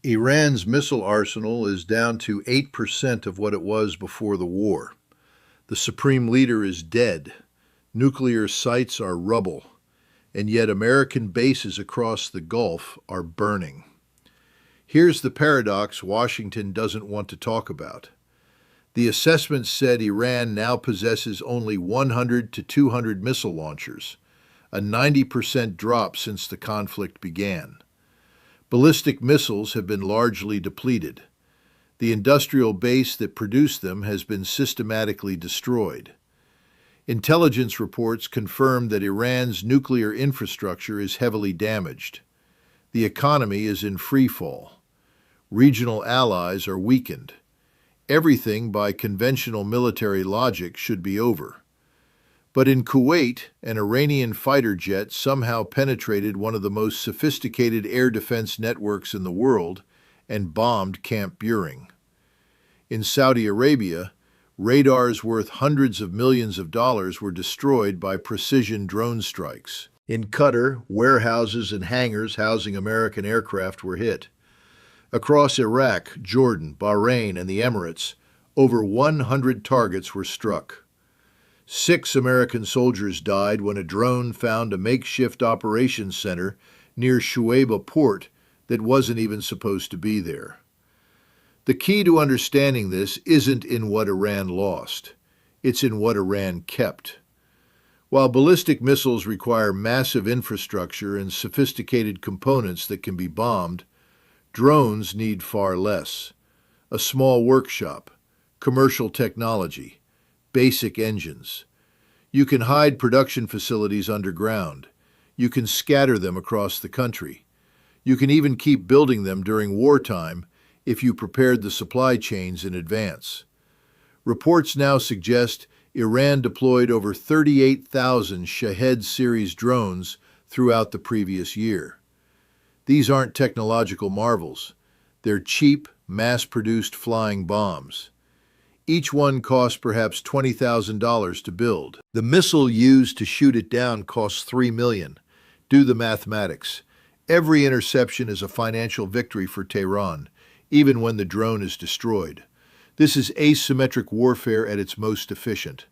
Iran's missile arsenal is down to 8% of what it was before the war. The supreme leader is dead. Nuclear sites are rubble. And yet American bases across the Gulf are burning. Here's the paradox Washington doesn't want to talk about. The assessment said Iran now possesses only 100 to 200 missile launchers, a 90% drop since the conflict began. Ballistic missiles have been largely depleted. The industrial base that produced them has been systematically destroyed. Intelligence reports confirm that Iran's nuclear infrastructure is heavily damaged. The economy is in freefall. Regional allies are weakened. Everything by conventional military logic should be over. But in Kuwait, an Iranian fighter jet somehow penetrated one of the most sophisticated air defense networks in the world and bombed Camp Buehring. In Saudi Arabia, radars worth hundreds of millions of dollars were destroyed by precision drone strikes. In Qatar, warehouses and hangars housing American aircraft were hit. Across Iraq, Jordan, Bahrain, and the Emirates, over 100 targets were struck. 6 American soldiers died when a drone found a makeshift operations center near Shuaibah port that wasn't even supposed to be there. The key to understanding this isn't in what Iran lost. It's in what Iran kept. While ballistic missiles require massive infrastructure and sophisticated components that can be bombed, drones need far less. A small workshop, commercial technology, basic engines. You can hide production facilities underground. You can scatter them across the country. You can even keep building them during wartime if you prepared the supply chains in advance. Reports now suggest Iran deployed over 38,000 Shahed series drones throughout the previous year. These aren't technological marvels. They're cheap, mass-produced flying bombs. Each one costs perhaps $20,000 to build. The missile used to shoot it down costs $3 million. Do the mathematics. Every interception is a financial victory for Tehran, even when the drone is destroyed. This is asymmetric warfare at its most efficient.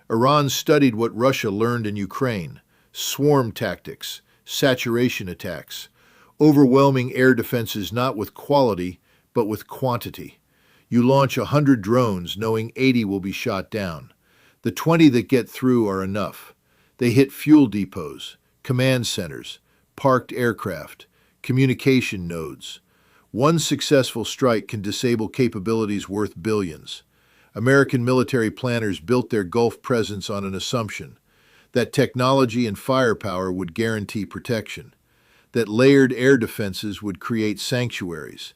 Iran studied what Russia learned in Ukraine: swarm tactics, saturation attacks, overwhelming air defenses not with quality, but with quantity. You launch 100 drones knowing 80 will be shot down. The 20 that get through are enough. They hit fuel depots, command centers, parked aircraft, communication nodes. One successful strike can disable capabilities worth billions. American military planners built their Gulf presence on an assumption that technology and firepower would guarantee protection, that layered air defenses would create sanctuaries,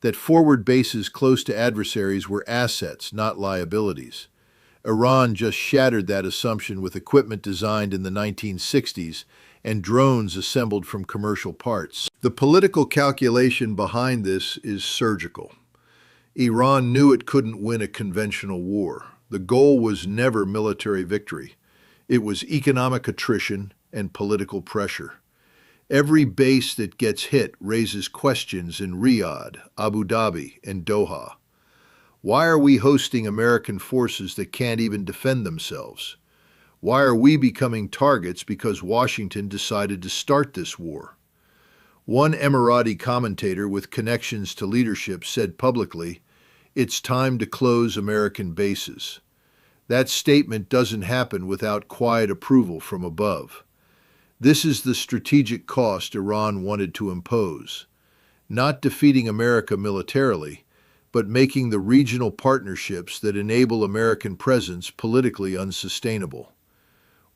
that forward bases close to adversaries were assets, not liabilities. Iran just shattered that assumption with equipment designed in the 1960s and drones assembled from commercial parts. The political calculation behind this is surgical. Iran knew it couldn't win a conventional war. The goal was never military victory. It was economic attrition and political pressure. Every base that gets hit raises questions in Riyadh, Abu Dhabi, and Doha. Why are we hosting American forces that can't even defend themselves? Why are we becoming targets because Washington decided to start this war? One Emirati commentator with connections to leadership said publicly, "It's time to close American bases." That statement doesn't happen without quiet approval from above. This is the strategic cost Iran wanted to impose. Not defeating America militarily, but making the regional partnerships that enable American presence politically unsustainable.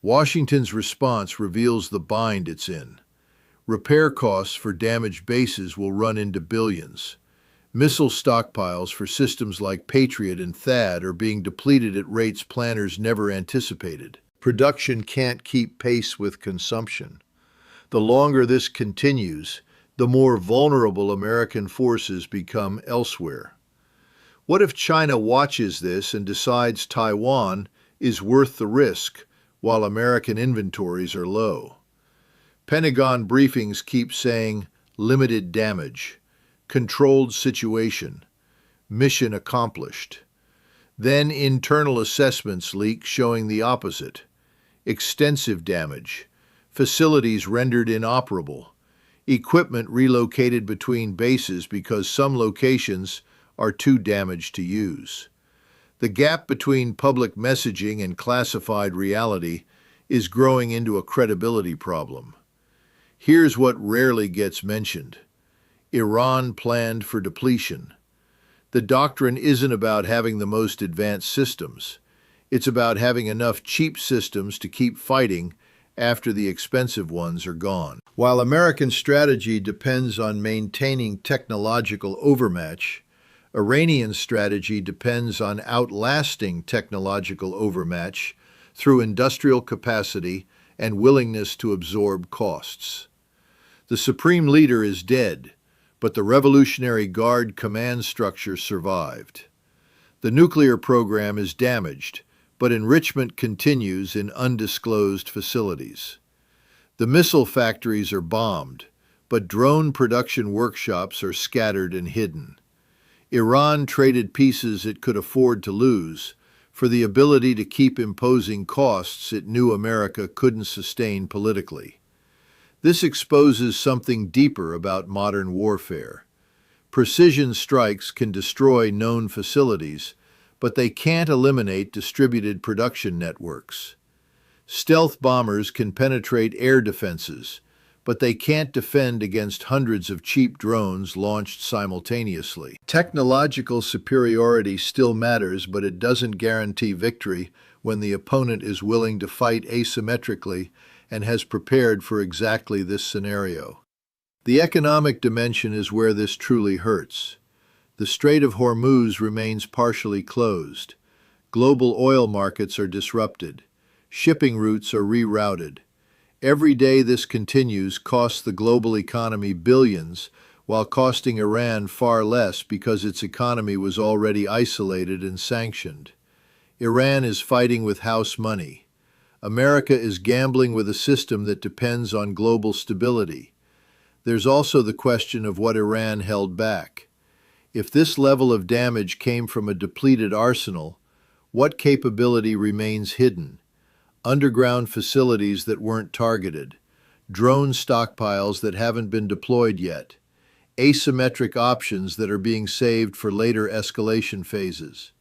Washington's response reveals the bind it's in. Repair costs for damaged bases will run into billions. Missile stockpiles for systems like Patriot and THAAD are being depleted at rates planners never anticipated. Production can't keep pace with consumption. The longer this continues, the more vulnerable American forces become elsewhere. What if China watches this and decides Taiwan is worth the risk while American inventories are low? Pentagon briefings keep saying limited damage. controlled situation, mission accomplished. Then internal assessments leak showing the opposite, extensive damage, facilities rendered inoperable, equipment relocated between bases because some locations are too damaged to use. The gap between public messaging and classified reality is growing into a credibility problem. Here's what rarely gets mentioned. Iran planned for depletion. The doctrine isn't about having the most advanced systems. It's about having enough cheap systems to keep fighting after the expensive ones are gone. While American strategy depends on maintaining technological overmatch, Iranian strategy depends on outlasting technological overmatch through industrial capacity and willingness to absorb costs. The supreme leader is dead, but the Revolutionary Guard command structure survived. The nuclear program is damaged, but enrichment continues in undisclosed facilities. The missile factories are bombed, but drone production workshops are scattered and hidden. Iran traded pieces it could afford to lose for the ability to keep imposing costs it knew America couldn't sustain politically. This exposes something deeper about modern warfare. Precision strikes can destroy known facilities, but they can't eliminate distributed production networks. Stealth bombers can penetrate air defenses, but they can't defend against hundreds of cheap drones launched simultaneously. Technological superiority still matters, but it doesn't guarantee victory when the opponent is willing to fight asymmetrically and has prepared for exactly this scenario. The economic dimension is where this truly hurts. The Strait of Hormuz remains partially closed. Global oil markets are disrupted. Shipping routes are rerouted. Every day this continues costs the global economy billions, while costing Iran far less because its economy was already isolated and sanctioned. Iran is fighting with house money. America is gambling with a system that depends on global stability. There's also the question of what Iran held back. If this level of damage came from a depleted arsenal, what capability remains hidden? Underground facilities that weren't targeted, drone stockpiles that haven't been deployed yet, asymmetric options that are being saved for later escalation phases.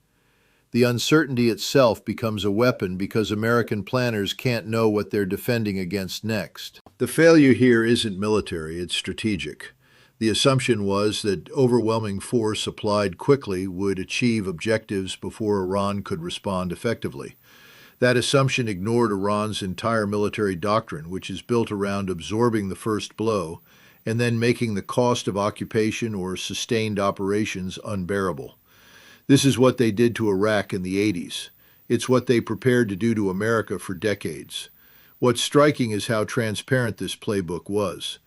The uncertainty itself becomes a weapon because American planners can't know what they're defending against next. The failure here isn't military, it's strategic. The assumption was that overwhelming force applied quickly would achieve objectives before Iran could respond effectively. That assumption ignored Iran's entire military doctrine, which is built around absorbing the first blow and then making the cost of occupation or sustained operations unbearable. This is what they did to Iraq in the 80s. It's what they prepared to do to America for decades. What's striking is how transparent this playbook was.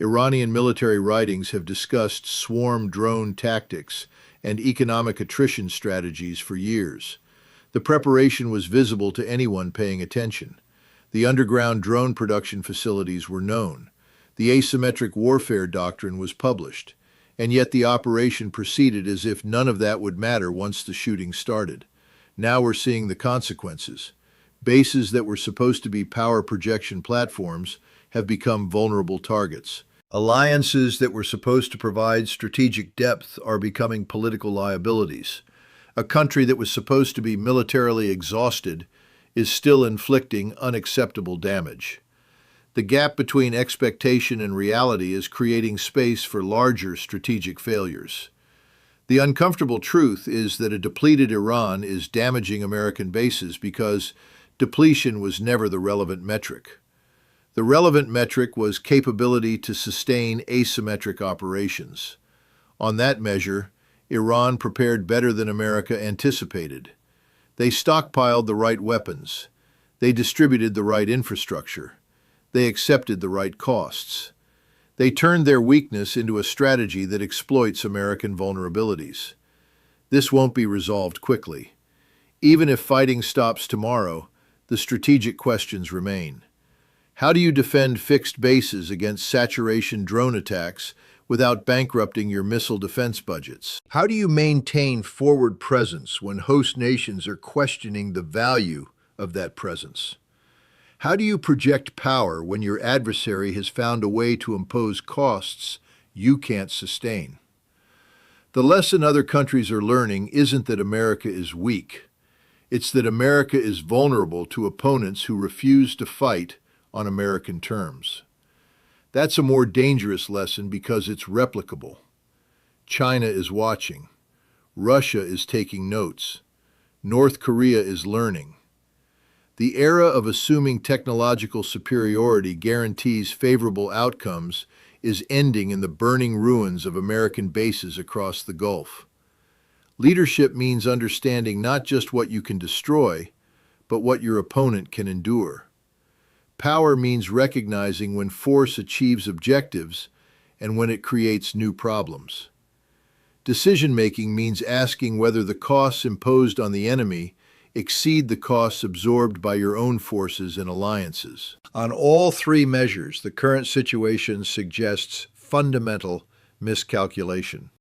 Iranian military writings have discussed swarm drone tactics and economic attrition strategies for years. The preparation was visible to anyone paying attention. The underground drone production facilities were known. The asymmetric warfare doctrine was published. And yet the operation proceeded as if none of that would matter once the shooting started. Now we're seeing the consequences. Bases that were supposed to be power projection platforms have become vulnerable targets. Alliances that were supposed to provide strategic depth are becoming political liabilities. A country that was supposed to be militarily exhausted is still inflicting unacceptable damage. The gap between expectation and reality is creating space for larger strategic failures. The uncomfortable truth is that a depleted Iran is damaging American bases because depletion was never the relevant metric. The relevant metric was capability to sustain asymmetric operations. On that measure, Iran prepared better than America anticipated. They stockpiled the right weapons. They distributed the right infrastructure. They accepted the right costs. They turned their weakness into a strategy that exploits American vulnerabilities. This won't be resolved quickly. Even if fighting stops tomorrow, the strategic questions remain. How do you defend fixed bases against saturation drone attacks without bankrupting your missile defense budgets? How do you maintain forward presence when host nations are questioning the value of that presence? How do you project power when your adversary has found a way to impose costs you can't sustain? The lesson other countries are learning isn't that America is weak. It's that America is vulnerable to opponents who refuse to fight on American terms. That's a more dangerous lesson because it's replicable. China is watching. Russia is taking notes. North Korea is learning. The era of assuming technological superiority guarantees favorable outcomes is ending in the burning ruins of American bases across the Gulf. Leadership means understanding not just what you can destroy, but what your opponent can endure. Power means recognizing when force achieves objectives and when it creates new problems. Decision-making means asking whether the costs imposed on the enemy exceed the costs absorbed by your own forces and alliances. On all three measures, the current situation suggests fundamental miscalculation.